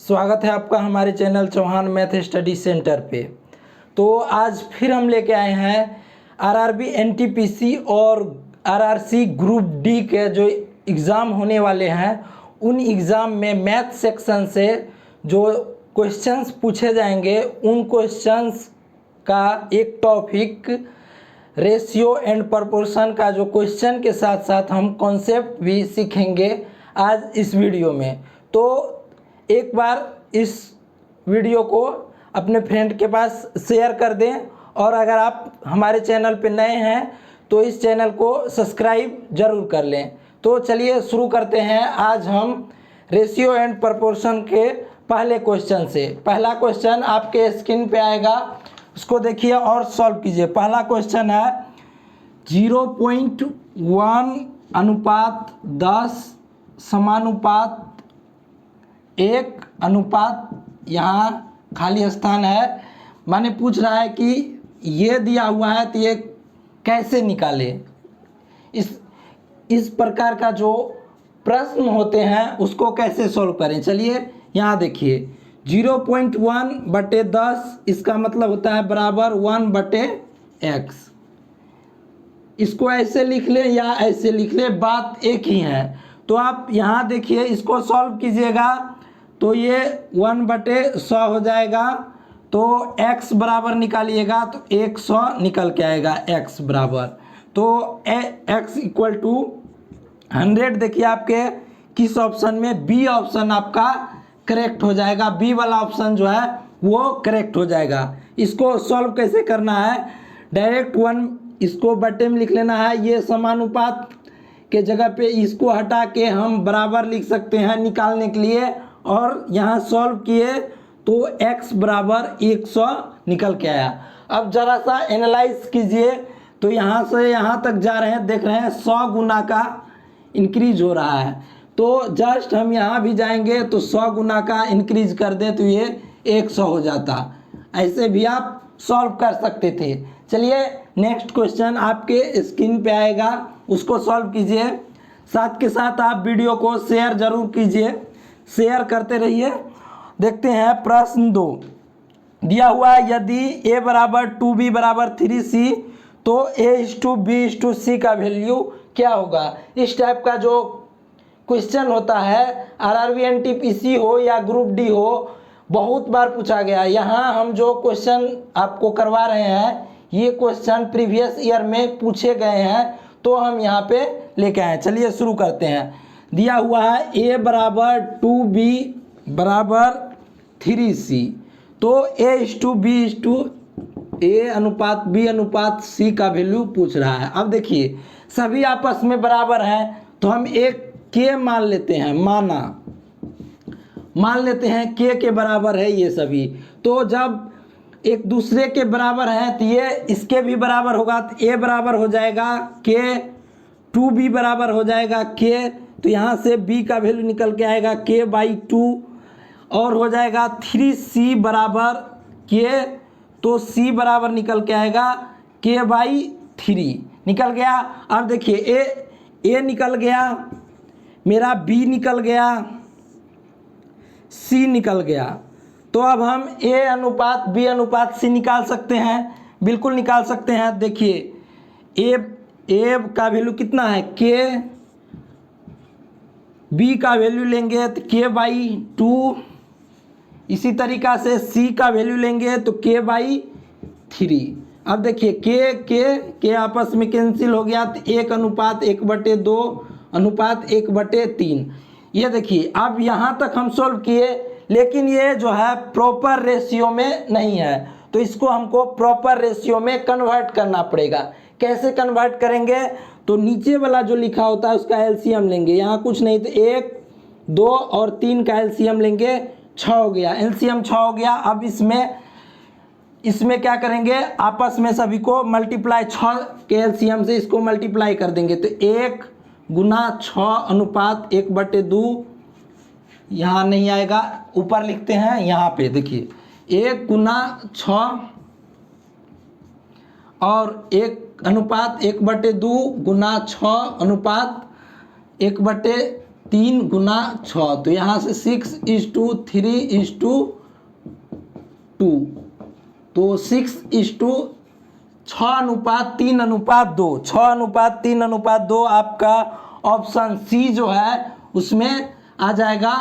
स्वागत है आपका हमारे channel Chauhan math study centre पे। तो आज फिर हम लेके आए हैं आरआरबी एनटीपीसी और आरआरसी ग्रुप डी के जो एग्ज़ाम होने वाले हैं उन एग्ज़ाम में मैथ सेक्शन से जो क्वेश्चंस पूछे जाएंगे उन क्वेश्चंस का एक टॉपिक रेशियो एंड प्रोपोर्शन का जो क्वेश्चन के साथ साथ हम कॉन्सेप्ट भी सीखेंगे आज इस वीडियो में। तो एक बार इस वीडियो को अपने फ्रेंड के पास शेयर कर दें और अगर आप हमारे चैनल पे नए हैं तो इस चैनल को सब्सक्राइब ज़रूर कर लें। तो चलिए शुरू करते हैं। आज हम रेशियो एंड प्रोपोर्शन के पहले क्वेश्चन से। पहला क्वेश्चन आपके स्क्रीन पे आएगा, उसको देखिए और सॉल्व कीजिए। पहला क्वेश्चन है 0.1:10 समानुपात 1:, यहाँ खाली स्थान है, माने पूछ रहा है कि ये दिया हुआ है तो ये कैसे निकाले। इस प्रकार का जो प्रश्न होते हैं उसको कैसे सॉल्व करें। चलिए यहाँ देखिए 0.1/10 इसका मतलब होता है बराबर 1/x। इसको ऐसे लिख ले या ऐसे लिख ले, बात एक ही है। तो आप यहाँ देखिए इसको सॉल्व कीजिएगा तो ये 1/100 हो जाएगा। तो x बराबर निकालिएगा तो 100 निकल के आएगा x बराबर। तो x इक्वल टू 100। देखिए आपके किस ऑप्शन में, बी ऑप्शन आपका करेक्ट हो जाएगा। बी वाला ऑप्शन जो है वो करेक्ट हो जाएगा। इसको सॉल्व कैसे करना है, डायरेक्ट 1 इसको बटे में लिख लेना है। ये समानुपात के जगह पे इसको हटा के हम बराबर लिख सकते हैं निकालने के लिए, और यहाँ सॉल्व किए तो x बराबर 100 निकल के आया। अब ज़रा सा एनालाइज कीजिए तो यहाँ से यहाँ तक जा रहे हैं, देख रहे हैं 100 गुना का इंक्रीज हो रहा है। तो जस्ट हम यहाँ भी जाएंगे तो 100 गुना का इंक्रीज कर दे तो ये 100 हो जाता। ऐसे भी आप सॉल्व कर सकते थे। चलिए नेक्स्ट क्वेश्चन आपके स्क्रीन पे आएगा, उसको सॉल्व कीजिए। साथ के साथ आप वीडियो को शेयर ज़रूर कीजिए, शेयर करते रहिए। देखते हैं प्रश्न 2 दिया हुआ है, यदि a बराबर 2b बराबर 3c तो a:b:c का वैल्यू क्या होगा। इस टाइप का जो क्वेश्चन होता है आरआरबी एनटीपीसी हो या ग्रुप डी हो, बहुत बार पूछा गया। यहाँ हम जो क्वेश्चन आपको करवा रहे हैं ये क्वेश्चन प्रीवियस ईयर में पूछे गए हैं, तो हम यहाँ पे लेके आए। चलिए शुरू करते हैं। दिया हुआ है a बराबर 2b बराबर 3c तो a:b:c का वैल्यू पूछ रहा है। अब देखिए सभी आपस में बराबर हैं तो हम एक k मान लेते हैं, मान लेते हैं k के बराबर है ये सभी। तो जब एक दूसरे के बराबर हैं तो ये इसके भी बराबर होगा, तो a बराबर हो जाएगा k, 2b बराबर हो जाएगा k, तो यहाँ से b का वैल्यू निकल के आएगा k/2, और हो जाएगा 3c बराबर k, तो c बराबर निकल के आएगा k/3 निकल गया। अब देखिए a निकल गया, मेरा b निकल गया, c निकल गया। तो अब हम a:b:c निकाल सकते हैं, बिल्कुल निकाल सकते हैं। देखिए a का वैल्यू कितना है k, b का वैल्यू लेंगे तो k/2, इसी तरीक़ा से c का वैल्यू लेंगे तो k/3। अब देखिए k आपस में कैंसिल हो गया तो 1:1/2:1/3। ये देखिए अब यहाँ तक हम सॉल्व किए, लेकिन ये जो है प्रॉपर रेशियो में नहीं है, तो इसको हमको प्रॉपर रेशियो में कन्वर्ट करना पड़ेगा। कैसे कन्वर्ट करेंगे, तो नीचे वाला जो लिखा होता है उसका एलसीएम लेंगे। यहाँ कुछ नहीं तो 1, 2 और 3 का एलसीएम लेंगे, 6 हो गया। एलसीएम 6 हो गया। अब इसमें क्या करेंगे, आपस में सभी को मल्टीप्लाई, 6 के एलसीएम से इसको मल्टीप्लाई कर देंगे तो 1 × 6:1/2 यहाँ नहीं आएगा, ऊपर लिखते हैं। यहाँ पे देखिए 1 × 6 और 1:1/2 × 6:1/3 3 गुना 6, तो यहाँ से 6:3:2, तो 6:6:3:2, 6:3:2 आपका ऑप्शन सी जो है उसमें आ जाएगा,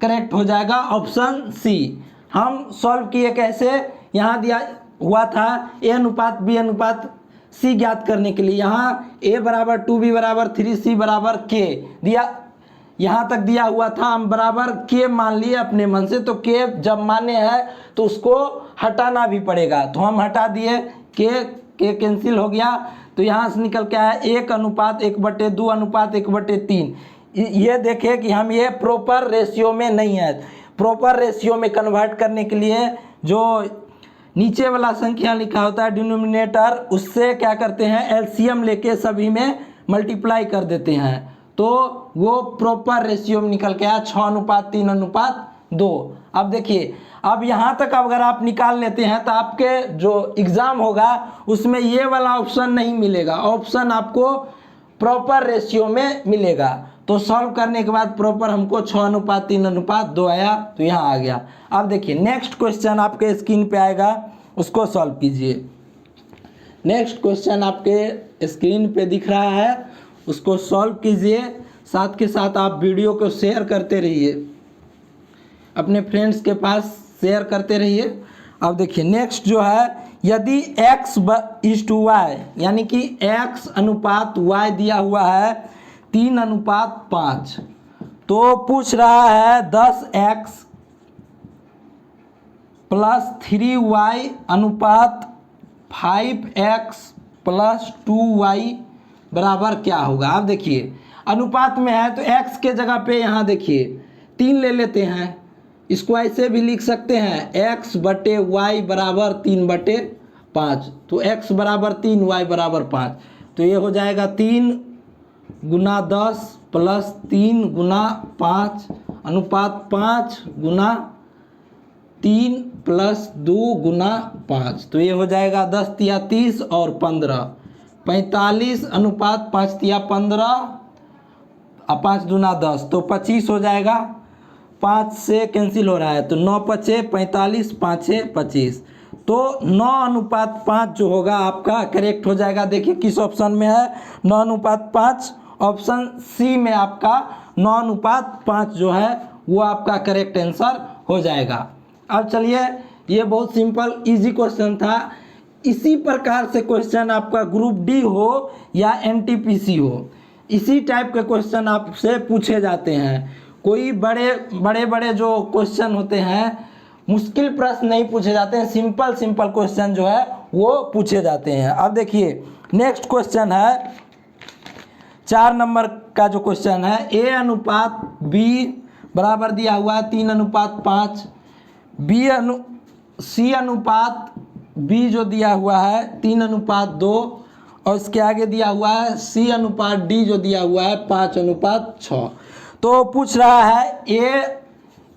करेक्ट हो जाएगा ऑप्शन सी। हम सॉल्व किए कैसे, यहाँ दिया हुआ था A/B/C ज्ञात करने के लिए, यहाँ A बराबर 2B बराबर 3C बराबर K दिया, यहाँ तक दिया हुआ था, हम बराबर K मान लिए अपने मन से, तो K जब माने हैं तो उसको हटाना भी पड़ेगा, तो हम हटा दिए, K कैंसिल हो गया, तो यहाँ से निकल के आया 1:1/2:1/3। ये देखें कि हम ये प्रॉपर रेशियो में नहीं है, प्रॉपर रेशियो में कन्वर्ट करने के लिए जो नीचे वाला संख्या लिखा होता है डिनोमिनेटर, उससे क्या करते हैं एलसीएम लेके सभी में मल्टीप्लाई कर देते हैं, तो वो प्रॉपर रेशियो में निकल के आया 6:3:2। अब देखिए, अब यहाँ तक अगर आप निकाल लेते हैं तो आपके जो एग्ज़ाम होगा उसमें ये वाला ऑप्शन नहीं मिलेगा, ऑप्शन आपको प्रॉपर रेशियो में मिलेगा। तो सॉल्व करने के बाद प्रॉपर हमको 6:3:2 आया, तो यहाँ आ गया। अब देखिए नेक्स्ट क्वेश्चन आपके स्क्रीन पे आएगा, उसको सॉल्व कीजिए। नेक्स्ट क्वेश्चन आपके स्क्रीन पे दिख रहा है, उसको सॉल्व कीजिए, साथ के साथ आप वीडियो को शेयर करते रहिए, अपने फ्रेंड्स के पास शेयर करते रहिए। अब देखिए नेक्स्ट जो है, यदि x/y यानी कि x/y दिया हुआ है 3:5, तो पूछ रहा है 10x + 3y = 5x + 2y बराबर क्या होगा। आप देखिए अनुपात में है तो x के जगह पे यहाँ देखिए 3 ले लेते हैं, इसको ऐसे भी लिख सकते हैं x/y = 3/5, तो x = 3 y = 5, तो ये हो जाएगा 3 × 10 + 3 × 5 अनुपात 5 × 3 + 2 × 5, तो ये हो जाएगा 10 तिया 30 और 15 45 अनुपात 5 तिया 15 और 5 दूना 10, तो 25 हो जाएगा, 5 से कैंसिल हो रहा है, तो 9×5 = 45, 5×6 = 25, तो 9:5 जो होगा आपका करेक्ट हो जाएगा। देखिए किस ऑप्शन में है 9:5, ऑप्शन सी में आपका 9:5 जो है वो आपका करेक्ट आंसर हो जाएगा। अब चलिए, ये बहुत सिंपल इजी क्वेश्चन था। इसी प्रकार से क्वेश्चन आपका ग्रुप डी हो या एनटीपीसी हो, इसी टाइप के क्वेश्चन आपसे पूछे जाते हैं। कोई बड़े जो क्वेश्चन होते हैं, मुश्किल प्रश्न नहीं पूछे जाते हैं, सिंपल क्वेश्चन जो है वो पूछे जाते हैं। अब देखिए नेक्स्ट क्वेश्चन है 4 नंबर का जो क्वेश्चन है, A/B बराबर दिया हुआ है 3:5, C/B जो दिया हुआ है 3:2, और इसके आगे दिया हुआ है C/D जो दिया हुआ है 5:6। तो पूछ रहा है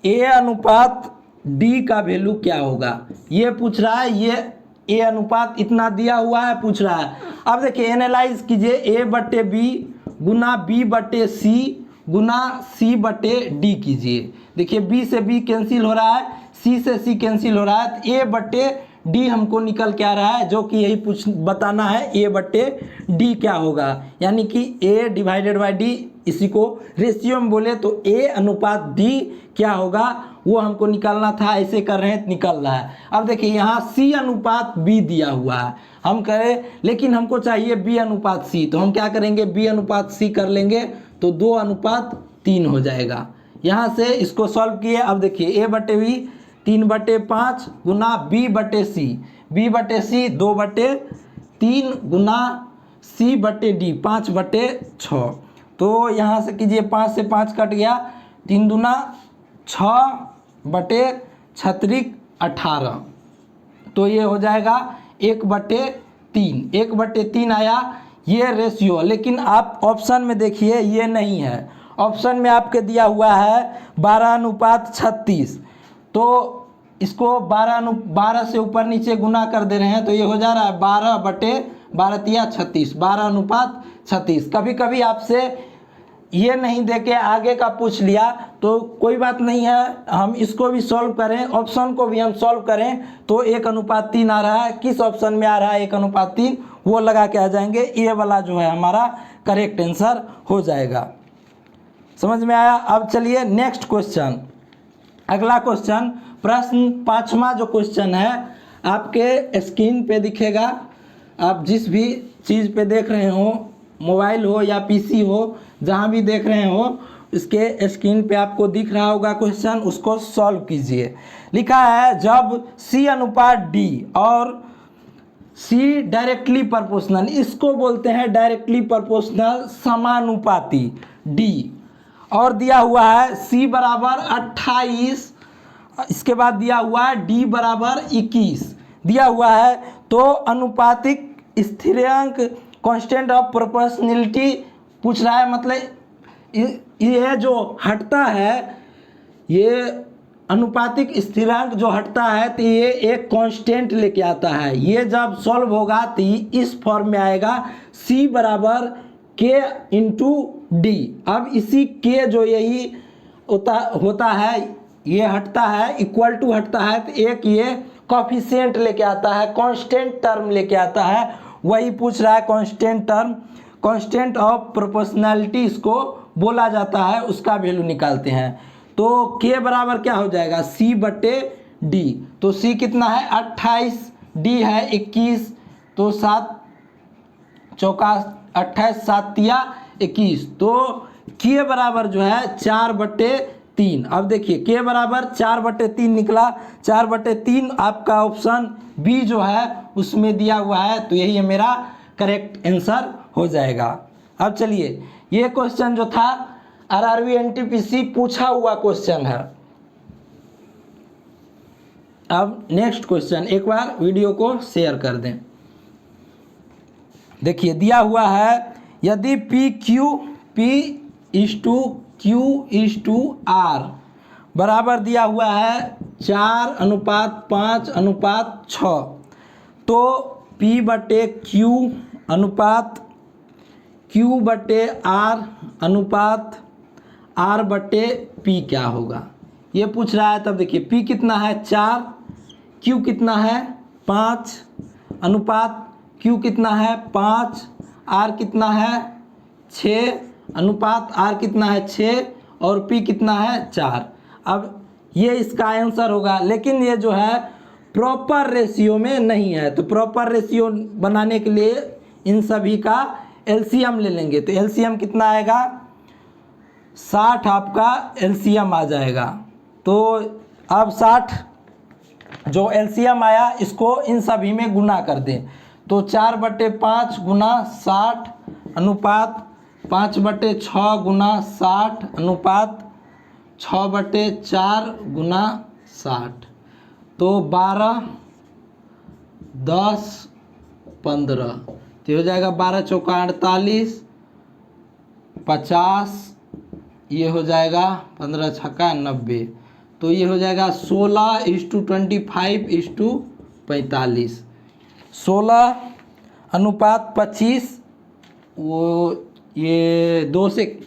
A/D का वैल्यू क्या होगा, ये पूछ रहा है, ये A अनुपात इतना दिया हुआ है पूछ रहा है। अब देखिए एनालाइज कीजिए, A/B गुना B/C गुना C/D कीजिए। देखिए B से B कैंसिल हो रहा है, C से C कैंसिल हो रहा है, तो A/D हमको निकल के आ रहा है, जो कि यही बताना है A/D क्या होगा, यानी कि A/D, इसी को रेशियो में बोले तो A/D क्या होगा वो हमको निकालना था। ऐसे कर रहे हैं, निकल रहा है। अब देखिए यहाँ C/B दिया हुआ है, हम करें लेकिन हमको चाहिए B/C, तो हम क्या करेंगे B/C कर लेंगे, तो 2:3 हो जाएगा। यहाँ से इसको सॉल्व किए। अब देखिए A/B 3/5 गुना B/C, B/C 2/3 गुना C/D 5/6, तो यहाँ से कीजिए 5 से 5 कट गया, 3 दूना 6/36 18, तो ये हो जाएगा 1/3, 1/3 आया ये रेशियो। लेकिन आप ऑप्शन में देखिए ये नहीं है, ऑप्शन में आपके दिया हुआ है 12:36, तो इसको 12 से ऊपर नीचे गुना कर दे रहे हैं, तो ये हो जा रहा है 12/12 36, 12:36। कभी कभी आपसे ये नहीं देके आगे का पूछ लिया तो कोई बात नहीं है, हम इसको भी सॉल्व करें, ऑप्शन को भी हम सॉल्व करें तो 1:3 आ रहा है। किस ऑप्शन में आ रहा है 1:3 वो लगा के आ जाएंगे, ये वाला जो है हमारा करेक्ट आंसर हो जाएगा। समझ में आया। अब चलिए नेक्स्ट क्वेश्चन, अगला क्वेश्चन, प्रश्न 5वां जो क्वेश्चन है आपके स्क्रीन पे दिखेगा। आप जिस भी चीज़ पे देख रहे हो, मोबाइल हो या पीसी हो, जहाँ भी देख रहे हो इसके स्क्रीन पे आपको दिख रहा होगा क्वेश्चन, उसको सॉल्व कीजिए। लिखा है जब C/D और C डायरेक्टली प्रोपोर्शनल, इसको बोलते हैं डायरेक्टली प्रोपोर्शनल समानुपाती D, और दिया हुआ है C बराबर 28, इसके बाद दिया हुआ है D बराबर 21 दिया हुआ है। तो अनुपातिक स्थिरांक कांस्टेंट ऑफ प्रोपोर्शनलिटी पूछ रहा है, मतलब ये जो हटता है, ये अनुपातिक स्थिरांक जो हटता है तो ये एक कांस्टेंट लेके आता है। ये जब सॉल्व होगा तो इस फॉर्म में आएगा C बराबर K इंटू D। अब इसी K जो यही होता है, ये हटता है, इक्वल टू हटता है तो एक ये कॉफिशिएंट लेके आता है, कांस्टेंट टर्म लेके आता है, वही पूछ रहा है constant term, constant of proportionality इसको बोला जाता है, उसका वैल्यू निकालते हैं। तो K बराबर क्या हो जाएगा C/D। तो C कितना है 28, D है 21, तो 7 चौका 28, 7 तिया 21, तो K बराबर जो है 4/3। अब देखिए K बराबर 4/3 निकला, 4/3 आपका ऑप्शन बी जो है उसमें दिया हुआ है, तो यही है मेरा करेक्ट आंसर हो जाएगा। अब चलिए, ये क्वेश्चन जो था RRB NTPC पूछा हुआ क्वेश्चन है। अब नेक्स्ट क्वेश्चन, एक बार वीडियो को शेयर कर दें। देखिए दिया हुआ है यदि P/Q/R बराबर दिया हुआ है 4:5:6, तो P/Q अनुपात Q/R अनुपात R/P क्या होगा, ये पूछ रहा है। तब देखिए P कितना है 4, Q कितना है 5, अनुपात Q कितना है 5, R कितना है 6, अनुपात R कितना है 6, और P कितना है 4। अब ये इसका आंसर होगा, लेकिन ये जो है प्रॉपर रेशियो में नहीं है, तो प्रॉपर रेशियो बनाने के लिए इन सभी का एलसीएम ले लेंगे। तो एलसीएम कितना आएगा 60, आपका एलसीएम आ जाएगा। तो अब 60 जो एलसीएम आया इसको इन सभी में गुना कर दें, तो 4/5 गुना 60 अनुपात 5/6 गुना 60 अनुपात 6/4 गुना 60, तो 12, 10, 15, तो हो जाएगा 12 चौका 48, 50, ये हो जाएगा 15 छक्का 90, तो ये हो जाएगा 16:25:45, 16:25, वो ये 2 से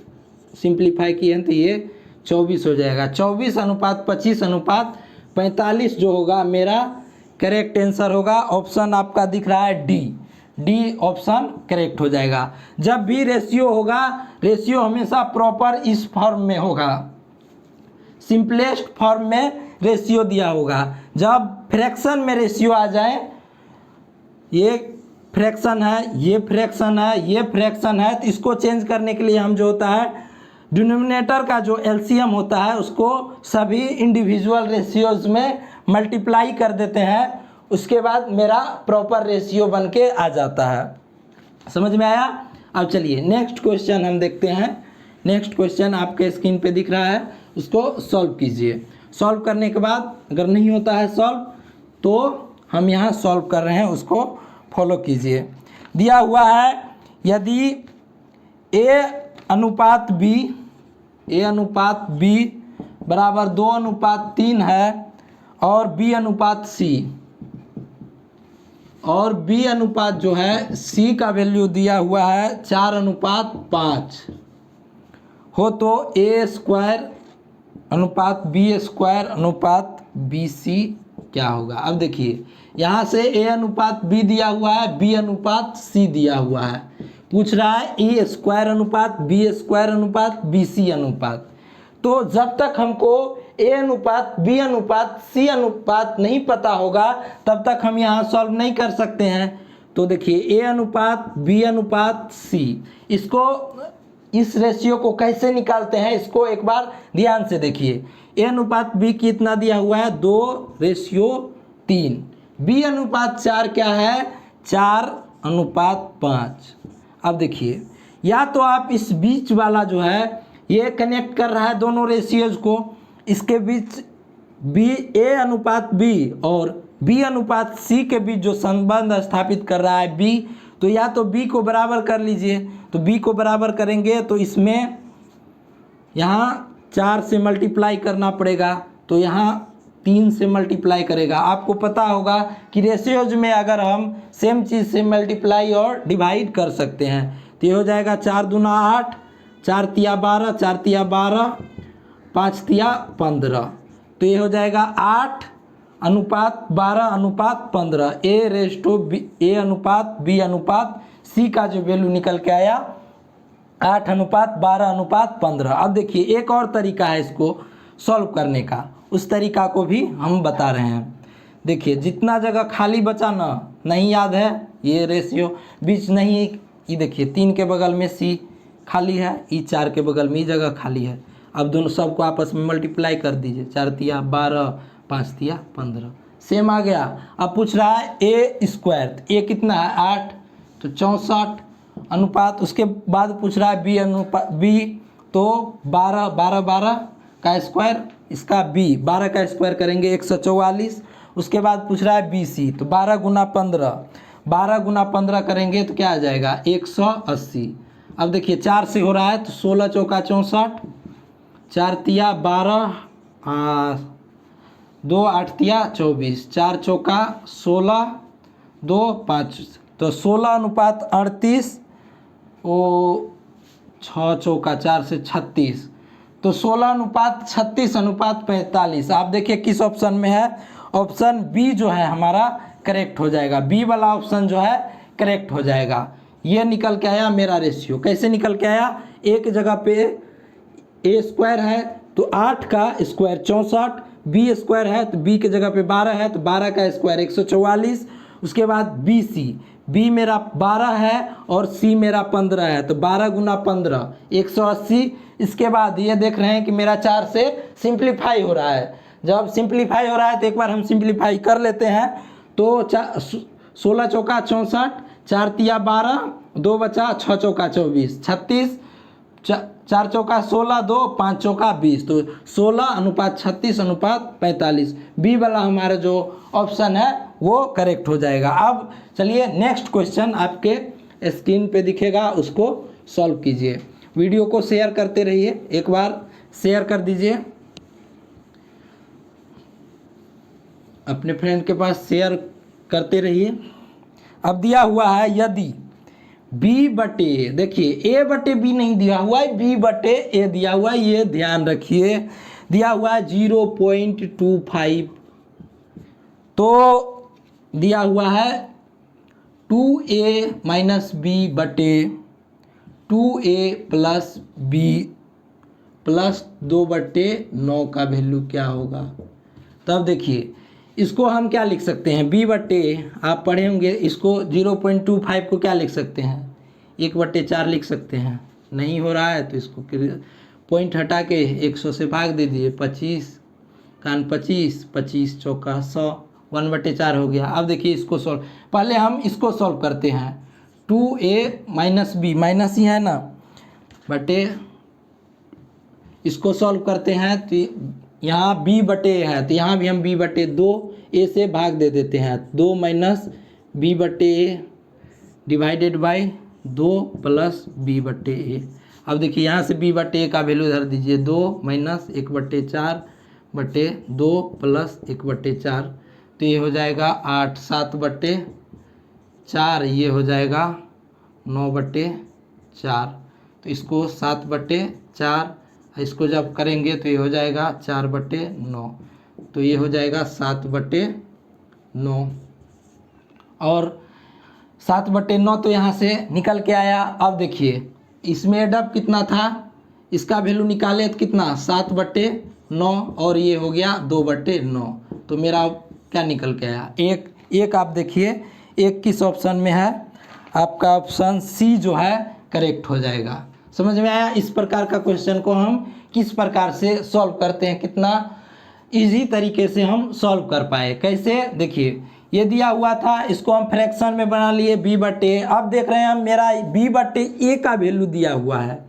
सिंप्लीफाई किए हैं तो ये 24 हो जाएगा। 24:25:45 जो होगा मेरा करेक्ट आंसर होगा। ऑप्शन आपका दिख रहा है डी ऑप्शन करेक्ट हो जाएगा। जब भी रेशियो होगा, रेशियो हमेशा प्रॉपर इस फॉर्म में होगा, सिंपलेस्ट फॉर्म में रेशियो दिया होगा। जब फ्रैक्शन में रेशियो आ जाए, ये फ्रैक्शन है, ये फ्रैक्शन है, ये फ्रैक्शन है, तो इसको चेंज करने के लिए हम जो होता है डिनोमिनेटर का जो एलसीएम होता है उसको सभी इंडिविजुअल रेशियोज में मल्टीप्लाई कर देते हैं, उसके बाद मेरा प्रॉपर रेशियो बन के आ जाता है। समझ में आया। अब चलिए नेक्स्ट क्वेश्चन हम देखते हैं। नेक्स्ट क्वेश्चन आपके स्क्रीन पे दिख रहा है, उसको सॉल्व कीजिए। सॉल्व करने के बाद अगर नहीं होता है सॉल्व, तो हम यहाँ सॉल्व कर रहे हैं, उसको फॉलो कीजिए। दिया हुआ है यदि A/B बराबर 2:3 है और B/C, और B अनुपात जो है C का वैल्यू दिया हुआ है 4:5, हो तो ए स्क्वायर अनुपात बी स्क्वायर अनुपात बी सी क्या होगा। अब देखिए यहाँ से ए अनुपात बी दिया हुआ है, बी अनुपात सी दिया हुआ है, पूछ रहा है ए स्क्वायर अनुपात बी स्क्वायर अनुपात बी सी अनुपात। तो जब तक हमको ए अनुपात बी अनुपात सी अनुपात नहीं पता होगा तब तक हम यहाँ सॉल्व नहीं कर सकते हैं। तो देखिए ए अनुपात बी अनुपात सी, इसको इस रेशियो को कैसे निकालते हैं इसको एक बार ध्यान से देखिए। ए अनुपात बी कितना दिया हुआ है 2:3, बी अनुपात 4 क्या है 4:5। अब देखिए या तो आप इस बीच वाला जो है ये कनेक्ट कर रहा है दोनों रेशियोज को, इसके बीच बी ए अनुपात बी और बी अनुपात सी के बीच जो संबंध स्थापित कर रहा है बी, तो या तो बी को बराबर कर लीजिए। तो बी को बराबर करेंगे तो इसमें यहाँ 4 से मल्टीप्लाई करना पड़ेगा, तो यहाँ 3 से मल्टीप्लाई करेगा। आपको पता होगा कि रेशियोज में अगर हम सेम चीज़ से मल्टीप्लाई और डिवाइड कर सकते हैं तो ये हो जाएगा 4 दूना 8, 4 तिया 12, 4 तिया 12, 5 तिया 15, तो ये हो जाएगा 8:12:15। ए अनुपात बी अनुपात सी का जो वैल्यू निकल के आया 8:12:15। अब देखिए एक और तरीका है इसको सॉल्व करने का, उस तरीका को भी हम बता रहे हैं। देखिए जितना जगह खाली बचा ना, नहीं याद है ये रेशियो बीच नहीं, ये देखिए 3 के बगल में सी खाली है, ई 4 के बगल में ये जगह खाली है। अब दोनों सबको आपस में मल्टीप्लाई कर दीजिए, 4 तिया 12, 5 तिया 15, सेम आ गया। अब पूछ रहा है ए स्क्वायर, ए कितना है 8, तो 64 अनुपात, उसके बाद पूछ रहा है बी अनुपात बी, तो 12 का स्क्वायर, इसका बी 12 का स्क्वायर करेंगे 144। उसके बाद पूछ रहा है बी सी, तो 12 गुना 15 करेंगे तो क्या आ जाएगा 180। अब देखिए 4 से हो रहा है तो 16 चौका 64, 4 तिया 12, 2 8 तिया 24, 4 चौका 16, 2 5, तो 16:38, ओ 6 चौका 4 से 36, तो 16:36:45। आप देखिए किस ऑप्शन में है, ऑप्शन बी जो है हमारा करेक्ट हो जाएगा, बी वाला ऑप्शन जो है करेक्ट हो जाएगा। ये निकल के आया मेरा रेशियो। कैसे निकल के आया, एक जगह पे ए स्क्वायर है तो 8 का स्क्वायर 64, बी स्क्वायर है तो बी की जगह पे 12 है तो 12 का स्क्वायर 144। उसके बाद बी सी, बी मेरा 12 है और सी मेरा 15 है, तो 12 गुना 15 180। इसके बाद ये देख रहे हैं कि मेरा 4 से सिंप्लीफाई हो रहा है, जब सिंप्लीफाई हो रहा है तो एक बार हम सिंप्लीफाई कर लेते हैं। तो 16 चौका 64, 4 तिया 12, 2 बचा 6 चौका 24, 36, 4 चौका 16, 2 5 चौका 20, तो 16:36:45। बी वाला हमारा जो ऑप्शन है वो करेक्ट हो जाएगा। अब चलिए नेक्स्ट क्वेश्चन आपके स्क्रीन पे दिखेगा, उसको सॉल्व कीजिए। वीडियो को शेयर करते रहिए, एक बार शेयर कर दीजिए, अपने फ्रेंड के पास शेयर करते रहिए। अब दिया हुआ है यदि बी बटे, देखिए ए बटे बी नहीं दिया हुआ है, बी बटे ए दिया हुआ है, ये ध्यान रखिए। दिया हुआ है 0.25, तो दिया हुआ है 2a माइनस बी बटे 2a प्लस बी प्लस 2/9 का वैल्यू क्या होगा। तब देखिए इसको हम क्या लिख सकते हैं, b बटे, आप पढ़े होंगे इसको, 0.25 को क्या लिख सकते हैं 1/4 लिख सकते हैं। नहीं हो रहा है तो इसको पॉइंट हटा के 100 से भाग दे दीजिए, 25 कान 25, 25 चौका 100, 1/4 हो गया। अब देखिए इसको सॉल्व, पहले हम इसको सॉल्व करते हैं। 2a माइनस बी, माइनस ही है ना, बटे इसको सॉल्व करते हैं तो यहाँ b बटे है तो यहाँ भी हम b बटे 2 a से भाग दे देते हैं, 2 माइनस b बटे a divided by 2 plus b बटे a। अब देखिए यहाँ से b बटे a का वैल्यू धर दीजिए, 2 माइनस 1/4 बटे 2 प्लस 1/4, तो ये हो जाएगा 8, 7/4, ये हो जाएगा 9/4, तो इसको 7/4 4, इसको जब करेंगे तो ये हो जाएगा 4/9, तो ये हो जाएगा 7/9। और 7/9 तो यहाँ से निकल के आया। अब देखिए इसमें एडअप कितना था, इसका वैल्यू निकाले तो कितना 7/9 और ये हो गया 2/9, तो मेरा क्या निकल के आया एक आप देखिए एक किस ऑप्शन में है, आपका ऑप्शन सी जो है करेक्ट हो जाएगा। समझ में आया? इस प्रकार का क्वेश्चन को हम किस प्रकार से सॉल्व करते हैं, कितना इजी तरीके से हम सॉल्व कर पाए। कैसे, देखिए ये दिया हुआ था, इसको हम फ्रैक्शन में बना लिए b/a। अब देख रहे हैं हम मेरा b/a का वैल्यू दिया हुआ है,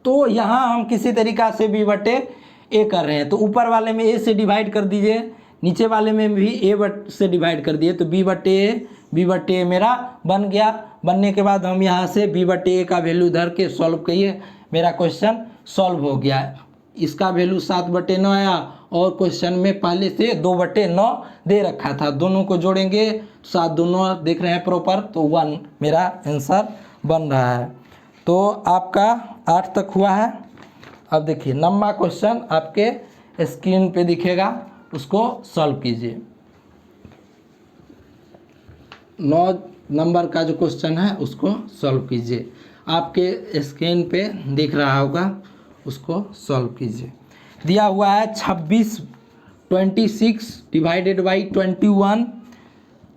तो यहाँ हम किसी तरीक़ा से b/a कर रहे हैं, तो ऊपर वाले में a से डिवाइड कर दीजिए, नीचे वाले में भी a से डिवाइड कर दिए, तो b/a मेरा बन गया। बनने के बाद हम यहाँ से b/a का वैल्यू धर के सॉल्व किए, मेरा क्वेश्चन सॉल्व हो गया। इसका वैल्यू 7/9 आया और क्वेश्चन में पहले से 2/9 दे रखा था, दोनों को जोड़ेंगे 7 दोनों देख रहे हैं प्रॉपर, तो 1 मेरा आंसर बन रहा है। तो आपका 8 तक हुआ है। अब देखिए 9वां क्वेश्चन आपके स्क्रीन पे दिखेगा, उसको सॉल्व कीजिए। 9 नंबर का जो क्वेश्चन है उसको सॉल्व कीजिए, आपके स्क्रीन पे दिख रहा होगा, उसको सॉल्व कीजिए। दिया हुआ है 26 26 डिवाइडेड बाई 21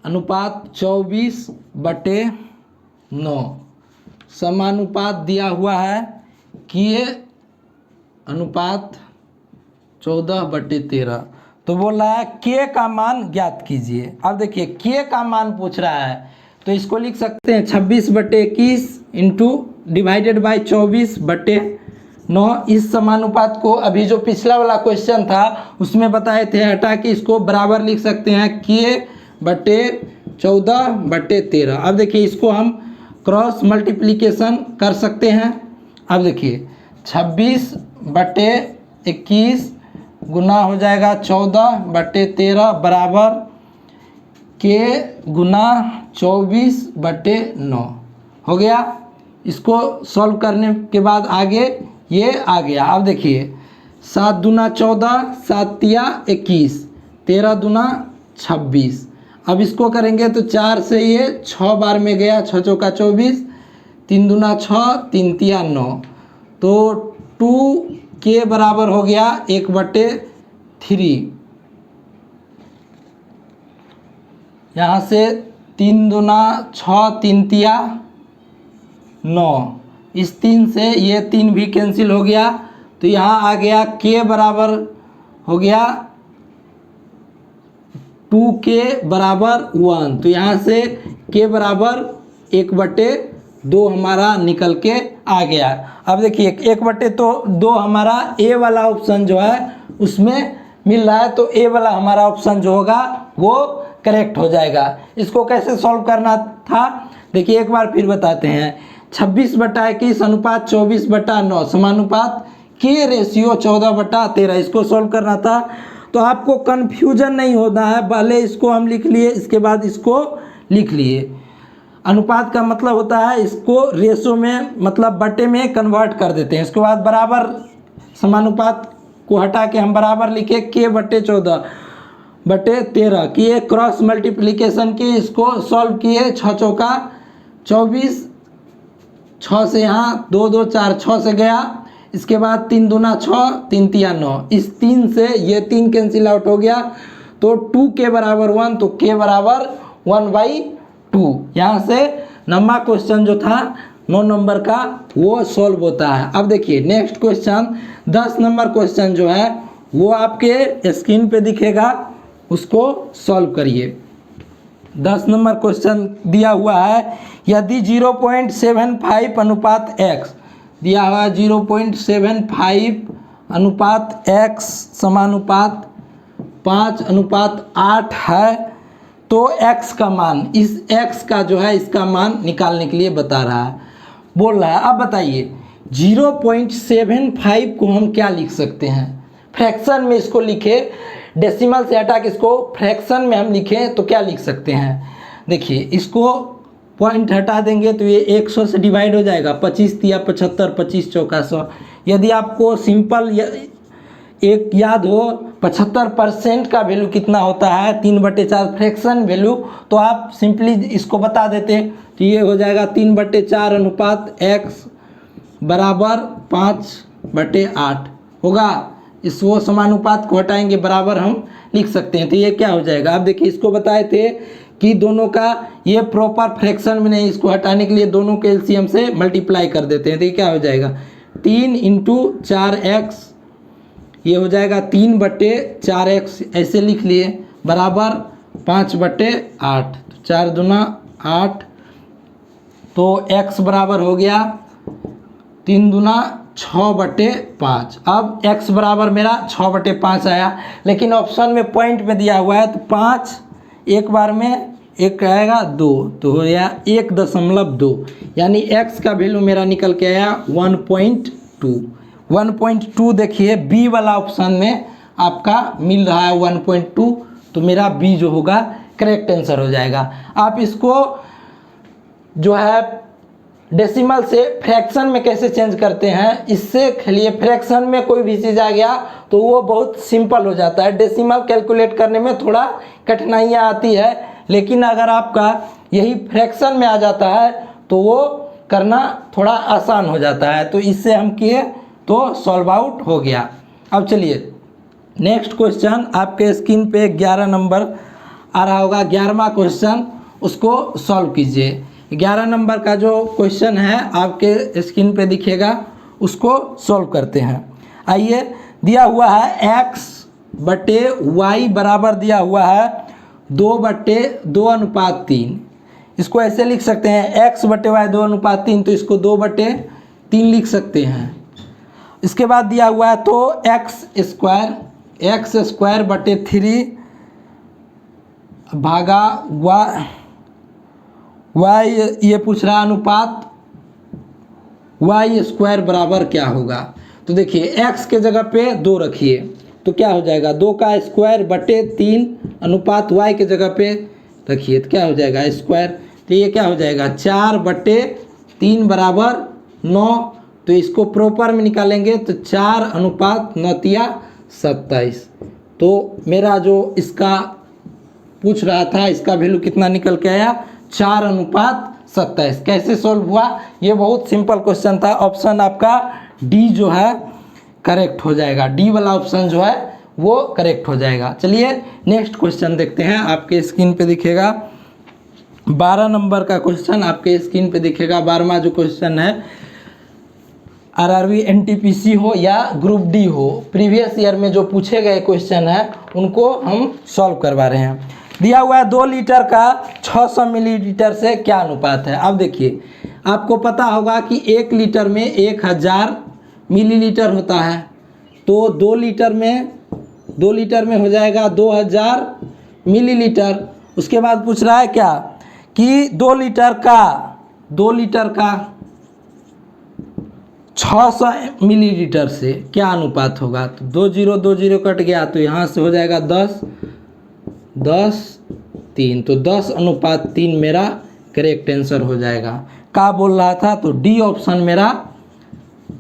अनुपात 24/9 समानुपात दिया हुआ है कि अनुपात 14/13। तो बोल रहा है k का मान ज्ञात कीजिए। अब देखिए k का मान पूछ रहा है, तो इसको लिख सकते हैं 26/21 इंटू डिवाइडेड बाई 24/9। इस समानुपात को अभी जो पिछला वाला क्वेश्चन था उसमें बताए थे, हटा के इसको बराबर लिख सकते हैं k/14/13। अब देखिए इसको हम क्रॉस मल्टीप्लिकेशन कर सकते हैं। अब देखिए 26/21 गुना हो जाएगा 14/13 बराबर k गुना 24/9 हो गया। इसको सॉल्व करने के बाद आगे ये आ गया। अब देखिए 7 दूना 14, 7 तिया 21, 13 दूना 26। अब इसको करेंगे तो 4 से ये 6 बार में गया, 6 चौका 24, 3 दूना 6, 3 तिया 9, तो 2k बराबर हो गया 1/3। यहाँ से 3 दूना 6, 3 तिया 9, इस 3 से ये 3 भी कैंसिल हो गया, तो यहाँ आ गया k बराबर हो गया 2k बराबर 1। तो यहाँ से k बराबर 1/2 हमारा निकल के आ गया। अब देखिए 1/2 हमारा ए वाला ऑप्शन जो है उसमें मिल रहा है, तो ए वाला हमारा ऑप्शन जो होगा वो करेक्ट हो जाएगा। इसको कैसे सॉल्व करना था देखिए एक बार फिर बताते हैं। 26/21 अनुपात 24/9 समानुपात k रेशियो 14/13, इसको सॉल्व करना था। तो आपको कन्फ्यूजन नहीं होना है, पहले इसको हम लिख लिए, इसके बाद इसको लिख लिए। अनुपात का मतलब होता है इसको रेशो में मतलब बटे में कन्वर्ट कर देते हैं। इसके बाद बराबर समानुपात को हटा के हम बराबर लिखे k/14/13 किए, क्रॉस मल्टीप्लिकेशन किए, इसको सॉल्व किए। 6 चौका 24, 6 से यहाँ 2 2 4 6 से गया, इसके बाद 3 दूना 6, 3 तिया 9, इस 3 से ये 3 कैंसिल आउट हो गया, तो 2k बराबर 1, तो k बराबर 1/2। यहाँ से 9वां क्वेश्चन जो था 9 नंबर का वो सॉल्व होता है। अब देखिए नेक्स्ट क्वेश्चन 10 नंबर क्वेश्चन जो है वो आपके स्क्रीन पे दिखेगा, उसको सॉल्व करिए। 10 नंबर क्वेश्चन दिया हुआ है, यदि 0.75 अनुपात x दिया हुआ है, 0.75 अनुपात x समानुपात 5:8 है, तो x का मान, इस x का जो है इसका मान निकालने के लिए बता रहा है, बोल रहा है। अब बताइए 0.75 को हम क्या लिख सकते हैं, फ्रैक्शन में इसको लिखे, डेसिमल से हटा के इसको फ्रैक्शन में हम लिखें तो क्या लिख सकते हैं। देखिए इसको पॉइंट हटा देंगे तो ये 100 से डिवाइड हो जाएगा, 25 तिया 75, 25 चौका 100, यदि आपको सिंपल एक याद हो 75% का वैल्यू कितना होता है 3/4 फ्रैक्शन वैल्यू, तो आप सिंपली इसको बता देते तो ये हो जाएगा 3/4 अनुपात x बराबर 5/8 होगा। इस वो समानुपात को हटाएंगे बराबर हम लिख सकते हैं। तो ये क्या हो जाएगा, आप देखिए इसको बताए थे कि दोनों का ये प्रॉपर फ्रैक्शन में नहीं, इसको हटाने के लिए दोनों के एलसीएम से मल्टीप्लाई कर देते हैं। तो ये क्या हो जाएगा 3 × 4x, ये हो जाएगा 3/4x ऐसे लिख लिए बराबर 5/8, तो 4 दूना 8, तो x बराबर हो गया 3 दूना 6/5। अब x बराबर मेरा 6/5 आया, लेकिन ऑप्शन में पॉइंट में दिया हुआ है तो 5 एक बार में एक आएगा 2, तो हो गया 1.2, यानी x का वैल्यू मेरा निकल के आया 1.2। 1.2 देखिए बी वाला ऑप्शन में आपका मिल रहा है 1.2, तो मेरा बी जो होगा करेक्ट आंसर हो जाएगा। आप इसको जो है डेसिमल से फ्रैक्शन में कैसे चेंज करते हैं, इससे खेलिए। फ्रैक्शन में कोई भी चीज़ आ गया तो वो बहुत सिंपल हो जाता है, डेसिमल कैलकुलेट करने में थोड़ा कठिनाइयाँ आती है, लेकिन अगर आपका यही फ्रैक्शन में आ जाता है तो वो करना थोड़ा आसान हो जाता है। तो इससे हम किए तो सॉल्व आउट हो गया। अब चलिए नेक्स्ट क्वेश्चन आपके स्क्रीन पे 11 नंबर आ रहा होगा, 11वां क्वेश्चन, उसको सॉल्व कीजिए। 11 नंबर का जो क्वेश्चन है आपके स्क्रीन पे दिखेगा, उसको सॉल्व करते हैं। आइए, दिया हुआ है x/y बराबर दिया हुआ है 2/2:3। इसको ऐसे लिख सकते हैं x/y 2:3, तो इसको 2/3 लिख सकते हैं। इसके बाद दिया हुआ है तो x² भागा y, ये पूछ रहा अनुपात y² बराबर क्या होगा। तो देखिए x के जगह पे 2 रखिए तो क्या हो जाएगा 2² 3 अनुपात y के जगह पे रखिए तो क्या हो जाएगा स्क्वायर। तो ये क्या हो जाएगा 4/3 बराबर 9, तो इसको प्रॉपर में निकालेंगे तो 4:9=27। तो मेरा जो इसका पूछ रहा था इसका वैल्यू कितना निकल के आया 4:27। कैसे सॉल्व हुआ, ये बहुत सिंपल क्वेश्चन था। ऑप्शन आपका डी जो है करेक्ट हो जाएगा, डी वाला ऑप्शन जो है वो करेक्ट हो जाएगा। चलिए नेक्स्ट क्वेश्चन देखते हैं, आपके स्क्रीन पे दिखेगा 12 नंबर का क्वेश्चन आपके स्क्रीन पे दिखेगा। 12वां जो क्वेश्चन है आरआरबी एनटीपीसी हो या ग्रुप डी हो, प्रीवियस ईयर में जो पूछे गए क्वेश्चन है उनको हम सॉल्व करवा रहे हैं। दिया हुआ है 2 लीटर का 600 मिलीलीटर से क्या अनुपात है। अब देखिए आपको पता होगा कि 1 लीटर में 1000 मिलीलीटर होता है, तो 2 लीटर में हो जाएगा 2000 मिलीलीटर। उसके बाद पूछ रहा है क्या कि 2 लीटर का 600 मिलीलीटर से क्या अनुपात होगा। तो 20 कट गया तो यहाँ से हो जाएगा 10:3, तो 10:3 मेरा करेक्ट आंसर हो जाएगा। क्या बोल रहा था, तो डी ऑप्शन मेरा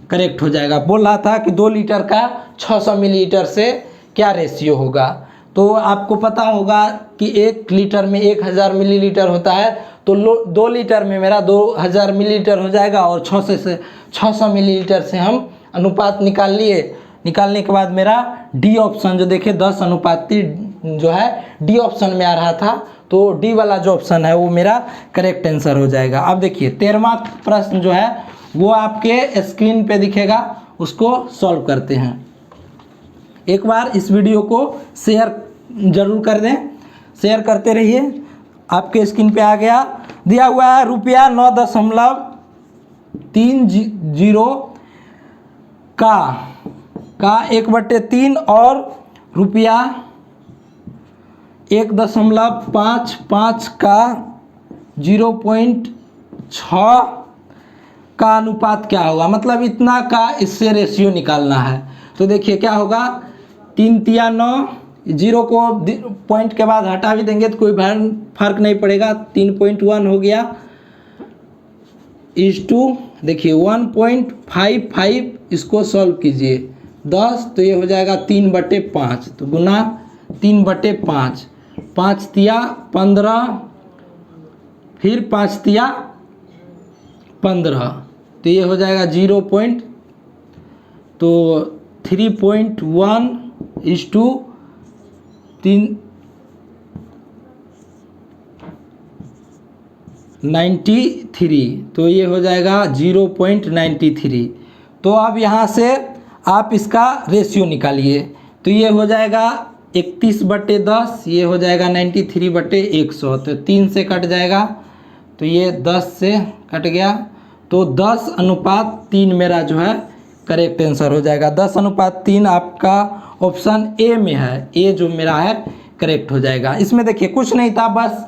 करेक्ट हो जाएगा। बोल रहा था कि 2 लीटर का 600 मिलीलीटर से क्या रेशियो होगा। तो आपको पता होगा कि 1 लीटर में 1000 मिलीलीटर होता है, तो 2 लीटर में मेरा 2000 मिलीलीटर हो जाएगा और 600 मिलीलीटर से हम अनुपात निकाल लिए। निकालने के बाद मेरा डी ऑप्शन जो देखे 10:3 जो है डी ऑप्शन में आ रहा था, तो डी वाला जो ऑप्शन है वो मेरा करेक्ट आंसर हो जाएगा। अब देखिए 13वां प्रश्न जो है वो आपके स्क्रीन पे दिखेगा, उसको सॉल्व करते हैं। एक बार इस वीडियो को शेयर जरूर कर दें, शेयर करते रहिए। आपके स्क्रीन पे आ गया, दिया हुआ है रुपया 9.30 का 1/3 और रुपया 1.55 का 0.6 का अनुपात क्या होगा। मतलब इतना का इससे रेशियो निकालना है। तो देखिए क्या होगा 3 तिया 9, 0 को पॉइंट के बाद हटा भी देंगे तो कोई फर्क नहीं पड़ेगा। 3.1 हो गया इस टू देखिए 1.55 इसको सॉल्व कीजिए 10 तो ये हो जाएगा 3/5 तो गुना 3/5 5 तिया 15 फिर 5 तिया 15 तो ये हो जाएगा 0 पॉइंट तो 3.1 इज टू 93 तो ये हो जाएगा 0.93। तो अब यहाँ से आप इसका रेशियो निकालिए तो ये हो जाएगा 31/10 ये हो जाएगा 93/100 तो 3 से कट जाएगा तो ये 10 से कट गया तो 10:3 मेरा जो है करेक्ट आंसर हो जाएगा। 10:3 आपका ऑप्शन ए में है, ए जो मेरा है करेक्ट हो जाएगा। इसमें देखिए कुछ नहीं था, बस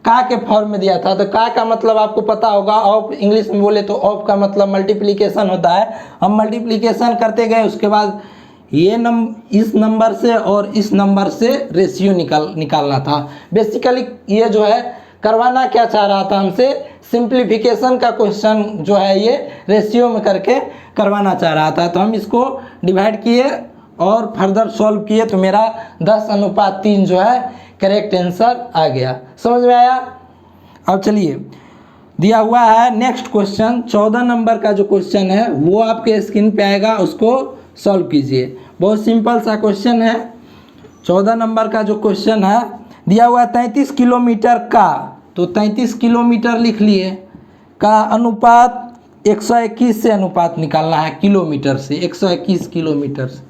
का के फॉर्म में दिया था। तो का मतलब आपको पता होगा, ऑफ इंग्लिश में बोले तो ऑफ का मतलब मल्टीप्लिकेशन होता है। हम मल्टीप्लिकेशन करते गए, उसके बाद ये इस नंबर से और इस नंबर से रेशियो निकालना था। बेसिकली ये जो है करवाना क्या चाह रहा था हमसे, सिंप्लीफिकेशन का क्वेश्चन जो है ये रेशियो में करके करवाना चाह रहा था। तो हम इसको डिवाइड किए और फर्दर सॉल्व किए तो मेरा 10:3 जो है करेक्ट आंसर आ गया। समझ में आया? अब चलिए दिया हुआ है नेक्स्ट क्वेश्चन 14 नंबर का जो क्वेश्चन है वो आपके स्क्रीन पे आएगा, उसको सॉल्व कीजिए। बहुत सिंपल सा क्वेश्चन है। 14 नंबर का जो क्वेश्चन है दिया हुआ है 33 किलोमीटर का, तो 33 किलोमीटर लिख लिए का अनुपात 121 से अनुपात निकालना है किलोमीटर से, 121 किलोमीटर से।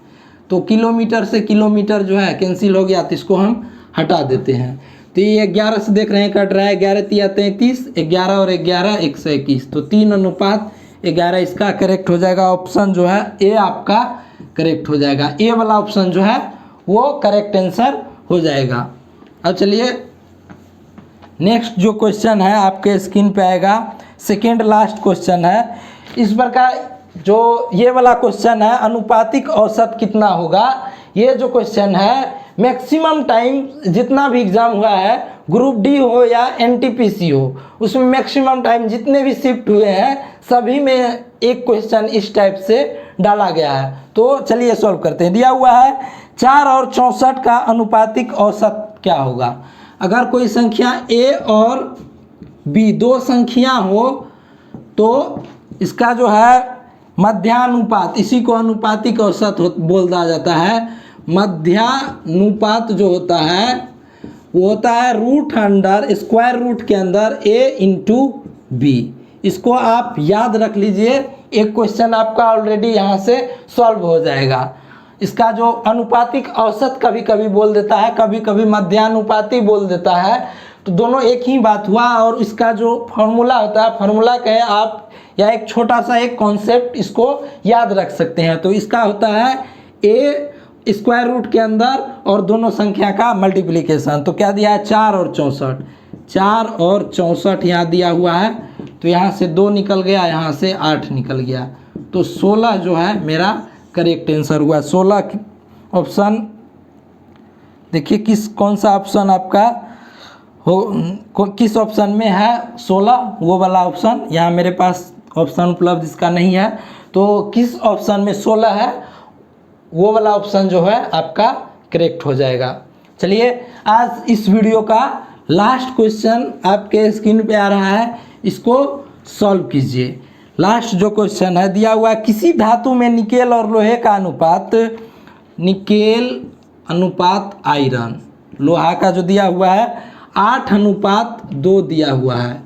तो किलोमीटर से किलोमीटर जो है कैंसिल हो गया तो इसको हम हटा देते हैं। तो ये 11 से देख रहे हैं कट रहा है, 11 तिया 33, 11 और 11 121 तो 3:11 इसका करेक्ट हो जाएगा। ऑप्शन जो है ए आपका करेक्ट हो जाएगा, ए वाला ऑप्शन जो है वो करेक्ट आंसर हो जाएगा। अब चलिए नेक्स्ट जो क्वेश्चन है आपके स्क्रीन पे आएगा, सेकेंड लास्ट क्वेश्चन है। इस प्रकार जो ये वाला क्वेश्चन है अनुपातिक औसत कितना होगा, ये जो क्वेश्चन है मैक्सिमम टाइम जितना भी एग्जाम हुआ है, ग्रुप डी हो या एनटीपीसी हो, उसमें मैक्सिमम टाइम जितने भी शिफ्ट हुए हैं सभी में एक क्वेश्चन इस टाइप से डाला गया है। तो चलिए सॉल्व करते हैं। दिया हुआ है 4 और 64 का अनुपातिक औसत क्या होगा। अगर कोई संख्या ए और बी दो संख्या हो तो इसका जो है मध्यानुपात, इसी को अनुपातिक औसत बोला जाता है। मध्यानुपात जो होता है वो होता है रूट अंडर स्क्वायर रूट के अंदर a इंटू बी। इसको आप याद रख लीजिए, एक क्वेश्चन आपका ऑलरेडी यहाँ से सॉल्व हो जाएगा। इसका जो अनुपातिक औसत कभी कभी बोल देता है, कभी कभी मध्यानुपाती बोल देता है, तो दोनों एक ही बात हुआ। और इसका जो फॉर्मूला होता है, फॉर्मूला कहें आप या एक छोटा सा एक कॉन्सेप्ट इसको याद रख सकते हैं। तो इसका होता है a स्क्वायर रूट के अंदर और दोनों संख्या का मल्टीप्लिकेशन। तो क्या दिया है 4 और 64, 4 और 64 यहाँ दिया हुआ है। तो यहाँ से 2 निकल गया, यहाँ से 8 निकल गया, तो 16 जो है मेरा करेक्ट आंसर हुआ। 16 ऑप्शन देखिए कौन सा ऑप्शन आपका किस ऑप्शन में है 16, वो वाला ऑप्शन। यहाँ मेरे पास ऑप्शन उपलब्ध इसका नहीं है, तो किस ऑप्शन में 16 है वो वाला ऑप्शन जो है आपका करेक्ट हो जाएगा। चलिए आज इस वीडियो का लास्ट क्वेश्चन आपके स्क्रीन पे आ रहा है, इसको सॉल्व कीजिए। लास्ट जो क्वेश्चन है दिया हुआ है किसी धातु में निकेल और लोहे का अनुपात, निकेल अनुपात आयरन, लोहा का जो दिया हुआ है 8:2 दिया हुआ है।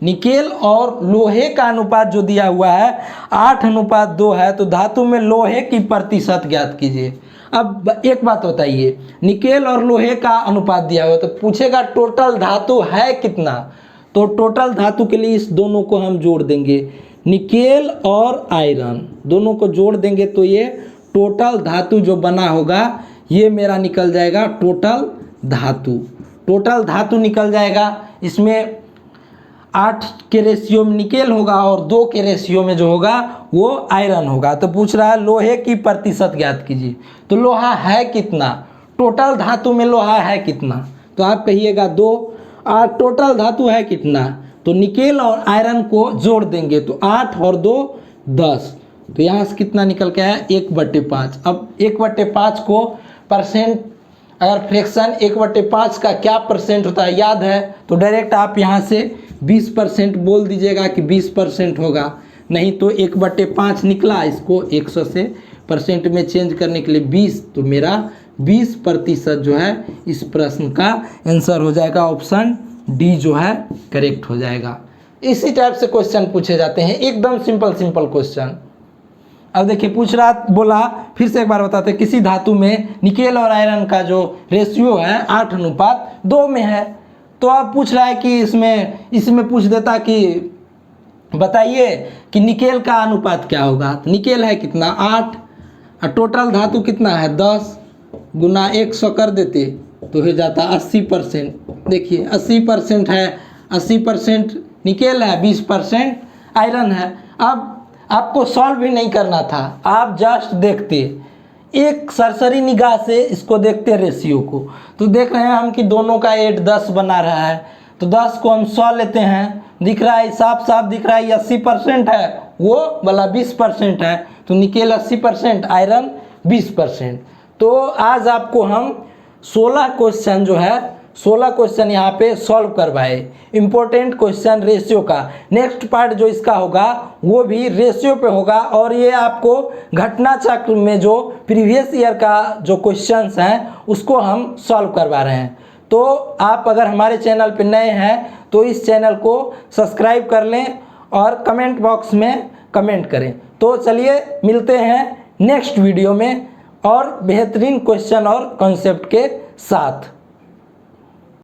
निकेल और लोहे का अनुपात जो दिया हुआ है 8:2 है, तो धातु में लोहे की प्रतिशत ज्ञात कीजिए। अब एक बात बताइए, निकेल और लोहे का अनुपात दिया हुआ तो पूछेगा टोटल धातु है कितना। तो टोटल धातु के लिए इस दोनों को हम जोड़ देंगे, निकेल और आयरन दोनों को जोड़ देंगे तो ये टोटल धातु जो बना होगा ये मेरा निकल जाएगा टोटल धातु। टोटल धातु निकल जाएगा, इसमें 8 के रेशियो में निकेल होगा और 2 के रेशियो में जो होगा वो आयरन होगा। तो पूछ रहा है लोहे की प्रतिशत ज्ञात कीजिए। तो लोहा है कितना, टोटल धातु में लोहा है कितना, तो आप कहिएगा 2। और टोटल धातु है कितना, तो निकेल और आयरन को जोड़ देंगे तो 8 और 2 10, तो यहाँ से कितना निकल के आया 1/5। अब 1/5 को परसेंट, अगर फ्रैक्शन 1/5 का क्या परसेंट होता है याद है, तो डायरेक्ट आप यहाँ से 20% बोल दीजिएगा कि 20% होगा, नहीं तो 1/5 निकला, इसको 100 से परसेंट में चेंज करने के लिए 20, तो मेरा 20% जो है इस प्रश्न का आंसर हो जाएगा, ऑप्शन डी जो है करेक्ट हो जाएगा। इसी टाइप से क्वेश्चन पूछे जाते हैं, एकदम सिंपल सिंपल क्वेश्चन। अब देखिए पूछ रहा, बोला फिर से एक बार बताते हैं, किसी धातु में निकेल और आयरन का जो रेशियो है 8:2 में है, तो अब पूछ रहा है कि इसमें पूछ देता कि बताइए कि निकेल का अनुपात क्या होगा। तो निकेल है कितना 8 और टोटल धातु कितना है 10 गुना 100 कर देते तो हो जाता 80%। देखिए 80% है, 80% निकेल है, 20% आयरन है। अब आपको सॉल्व भी नहीं करना था, आप जस्ट देखते, एक सरसरी निगाह से इसको देखते रेशियो को, तो देख रहे हैं हम कि दोनों का 8 10 बना रहा है, तो 10 को हम 100 लेते हैं, दिख रहा है साफ साफ दिख रहा है 80% है, वो वाला 20% है, तो निकेल 80%, आयरन 20%। तो आज आपको हम 16 क्वेश्चन जो है 16 क्वेश्चन यहाँ पे सॉल्व करवाए, इम्पोर्टेंट क्वेश्चन रेशियो का। नेक्स्ट पार्ट जो इसका होगा वो भी रेशियो पे होगा, और ये आपको घटना चक्र में जो प्रीवियस ईयर का जो क्वेश्चंस हैं उसको हम सॉल्व करवा रहे हैं। तो आप अगर हमारे चैनल पे नए हैं तो इस चैनल को सब्सक्राइब कर लें और कमेंट बॉक्स में कमेंट करें। तो चलिए मिलते हैं नेक्स्ट वीडियो में और बेहतरीन क्वेश्चन और कॉन्सेप्ट के साथ।